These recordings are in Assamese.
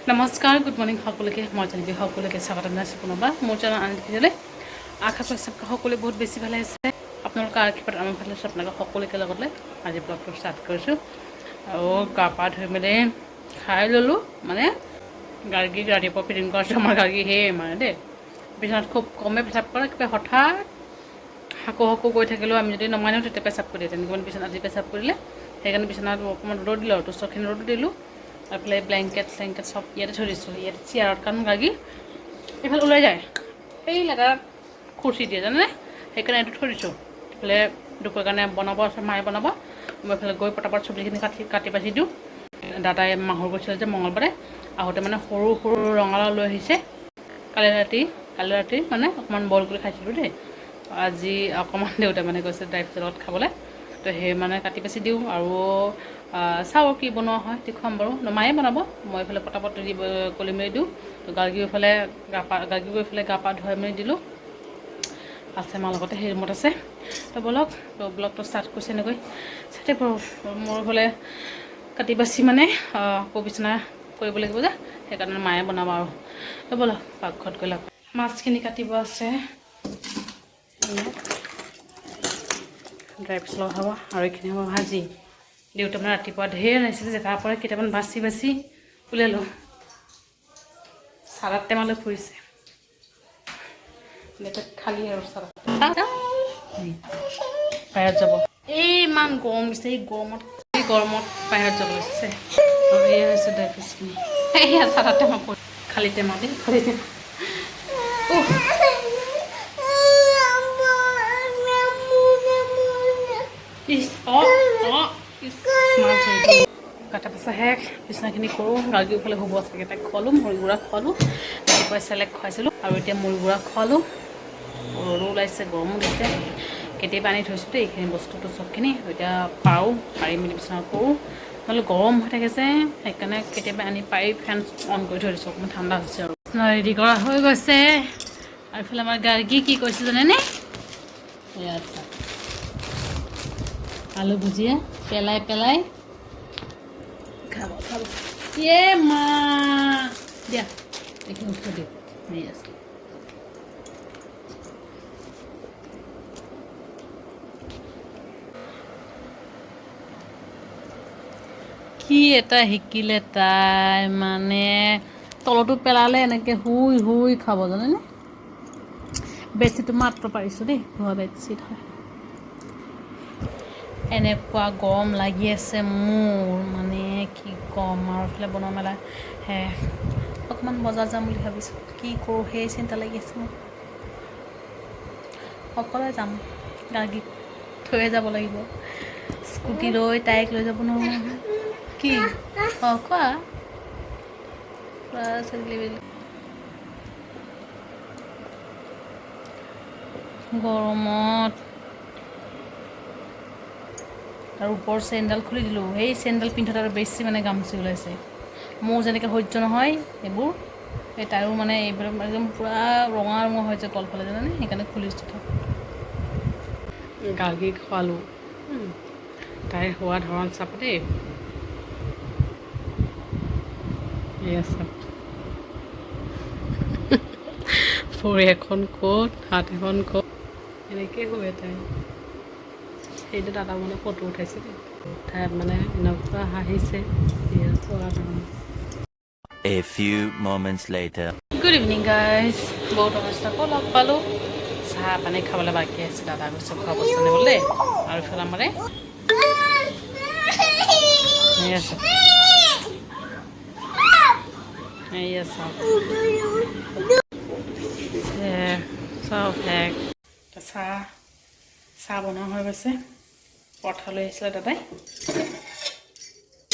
নমস্কাৰ গুড মৰ্নিং সকলোকে মই জানিবি সকলোকে স্বাগতম জনাইছোঁ পুনৰবাৰ মোৰ চেনেল আনন্দিলে আশা কৰিছোঁ সকলোৱে বহুত বেছি ভালে আছে আপোনালোকৰ আশীৰ্বাদ আমি ভালে আছোঁ আপোনালোক সকলোকে লগতে আজি ব্লগটো ষ্টাৰ্ট কৰিছোঁ আৰু গা পা ধুই মেলি খাই ল'লোঁ মানে গাৰ্গী ৰাতিপুৱা ফিটিং কৰাইছোঁ আমাৰ গাৰ্গী সেয়ে মানে দেই বিচনাত খুব কমে পেচাব কৰে কিবা হঠাৎ হাকু গৈ থাকিলেও আমি যদি নমাই নিওঁ তেতিয়া পেচাব কৰি দিয়ে তেনেকৈ মানে বিচনাত আজি পেচাব কৰিলে সেইকাৰণে বিচনাত অকণমান ৰ'দ দিলোঁ আৰু তুষ্টখিনি ৰ'দো দিলোঁ এইফালে ব্লেংকেট চেংকেট চব ইয়াতে থৈ দিছোঁ ইয়াতে চেয়াৰত কাৰণ গাৰ্গী এইফালে ওলাই যায় এই লেতেৰা খুৰ্চি দিয়ে জানেনে সেইকাৰণে এইটো থৈ দিছোঁ এইফালে দুপৰীয়াৰ কাৰণে বনাব আছে মায়ে বনাব মই এইফালে গৈ পটাপট চব্জিখিনি কাটি বাচি দিওঁ দাদাই মাহৰ গৈছিলে যে মঙলবাৰে আহোঁতে মানে সৰু সৰু ৰঙালাও লৈ আহিছে কালি ৰাতি মানে অকণমান বইল কৰি খাইছিলোঁ দেই আজি অকণমান দেউতাই মানে কৈছে ড্ৰাই ফ্ৰুটৰ লগত খাবলৈ তো সেই মানে কাটি বাচি দিওঁ আৰু চাওঁ কি বনোৱা হয় দেখুৱাম বাৰু মায়ে বনাব মই এইফালে পটাপট কলি মেলি দিওঁ তো গাৰ্গীও এইফালে গা পা ধুৱাই মেলি দিলোঁ আছে মাৰ লগতে সেই ৰুমত আছে তো ব'লক তো ব্লগটো ষ্টাৰ্ট কৰিছে এনেকৈ চাতে মোৰ এইফালে কাটি বাচি মানে আকৌ বিচনা কৰিব লাগিব যে সেইকাৰণে মায়ে বনাব আৰু তো ব'লক পাকঘৰত গৈ লওক মাছখিনি কাটিব আছে ড্ৰাই ফ্ৰুটছ লগত হ'ব আৰু এইখিনি হ'ব ভাজি দেউতা মানে ৰাতিপুৱা ঢেৰ আনিছিলে যে তাৰ পৰা কেইটামান বাচি উলিয়ালোঁ চালাদ টেমালৈ ফুৰিছে খালী আৰু চালাদ বাহিৰত যাব এই ইমান গৰম দিছে এই গৰমত বাহিৰত যাব লাগিছে এয়া হৈছে ড্ৰাই ফ্ৰুটছখিনি এয়া চালাদ টেমা পৰি খালী টেমা দেই খালী টেমা কাটা পাচা শেষ বিচনাখিনি কৰোঁ গাৰ্গীৰ ফালে শুব চাগে তাইক খোৱালোঁ মুড়ি গুড়া খোৱালোঁ ৰাতিপুৱাই চেলেক খুৱাইছিলোঁ আৰু এতিয়া মুড়ি গুড়া খোৱালোঁ ৰ'দো ওলাইছে গৰমো দিছে কেতিয়াবা আনি থৈছোঁ দেই এইখিনি বস্তুটো চবখিনি এতিয়া পাৰি মেলি বিচনা কৰোঁ নহ'লে গৰম হৈ থাকে যে সেইকাৰণে কেতিয়াবা আনি পাৰি ফেন অন কৰি থৈ দিছোঁ অকণমান ঠাণ্ডা হৈছে আৰু ৰেডি কৰা হৈ গৈছে আৰু এইফালে আমাৰ গাৰ্গী কি কৰিছে জানেনে এয়া আলু ভুজিয়া পেলাই খাব মা দিয়া এইখিনি বস্তু দিওঁ আছে কি এটা শিকিলে তাই মানে তলতো পেলালে এনেকৈ শুই খাব জানেনে বেডশ্বীটটো মাত্ৰ পাৰিছোঁ দেই ধোৱা বেডশ্বীট হয় এনেকুৱা গৰম লাগি আছে মোৰ মানে কি ক'ম আৰু এইফালে বনোৱা মেলা অকণমান বজাৰ যাম বুলি ভাবিছোঁ কি কৰোঁ সেই চিন্তা লাগি আছে মোৰ অকলে যাম গাৰ্গীক থৈয়ে যাব লাগিব স্কুটি লৈ তাইক লৈ যাব নোৱাৰোঁ কি কোৱা গৰমত আৰু ওপৰ চেইনডাল খুলি দিলোঁ সেই চেইনডাল পিন্ধোতে আৰু বেছি মানে গামচি ওলাইছে মোৰ যেনেকৈ সহ্য নহয় এইবোৰ সেই তাইৰো মানে এইবিলাক একদম পূৰা ৰঙা হৈ যায় তলফালে জানানে সেইকাৰণে খুলিছোঁ গাৰ্গীক খোৱালোঁ তাইৰ হোৱা ধৰণ চাপ দেই এয়া চাপ ভৰি এখন ক'ত হাত এখন ক'ত এনেকৈ শুৱে তাই সেইটো দাদা মানে ফটো উঠাইছে উঠাই মানে এনেকুৱা হাঁহিছে A few moments later. Good evening guys বহুত অনুষ্ঠানকো লগ পালোঁ চাহ পানী খাবলৈ বাকী আছে দাদা গৈছে খোৱা বস্তু আনিবলৈ আৰু ইফালে আমাৰে চাহ বনোৱা হৈ গৈছে পৰঠা লৈ আহিছিলে দাদাই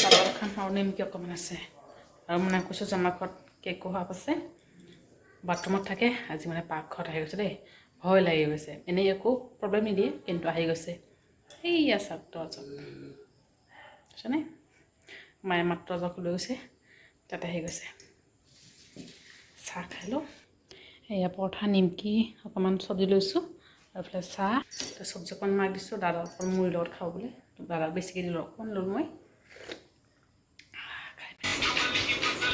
দাদাৰ খাম আৰু নিমকি অকণমান আছে আৰু মানে কৈছোঁ যে আমাৰ ঘৰত কেকো ভাৱ আছে বাথৰুমত থাকে আজি মানে পাকঘৰত আহি গৈছে দেই ভয় লাগি গৈছে এনেই একো প্ৰব্লেম নিদিয়ে কিন্তু আহি গৈছে এইয়া চাওক দৰ্জক বুজিছানে মায়ে মাত্ৰ দৰ্জক লৈ গৈছে তাতে আহি গৈছে চাহ খালোঁ এয়া পৰঠা নিমকি অকণমান চব্জি লৈছোঁ আৰু এইফালে চাহ চব্জি অকণমান মাৰি দিছোঁ দাদা অকণ মুড়িৰ লগত খাওঁ বুলি দাদাক বেছিকৈ দিলোঁ অকণমান ল'লোঁ মই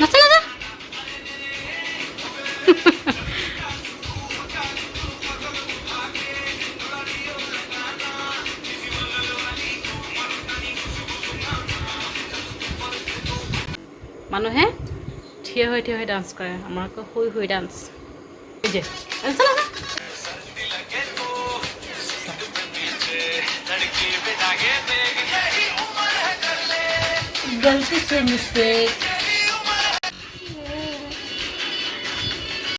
নাচা মানুহে থিয় হৈ ডান্স কৰে, আমাৰ আকৌ শুই ডান্স। এই যে চালা না। गलती से मिस्टेक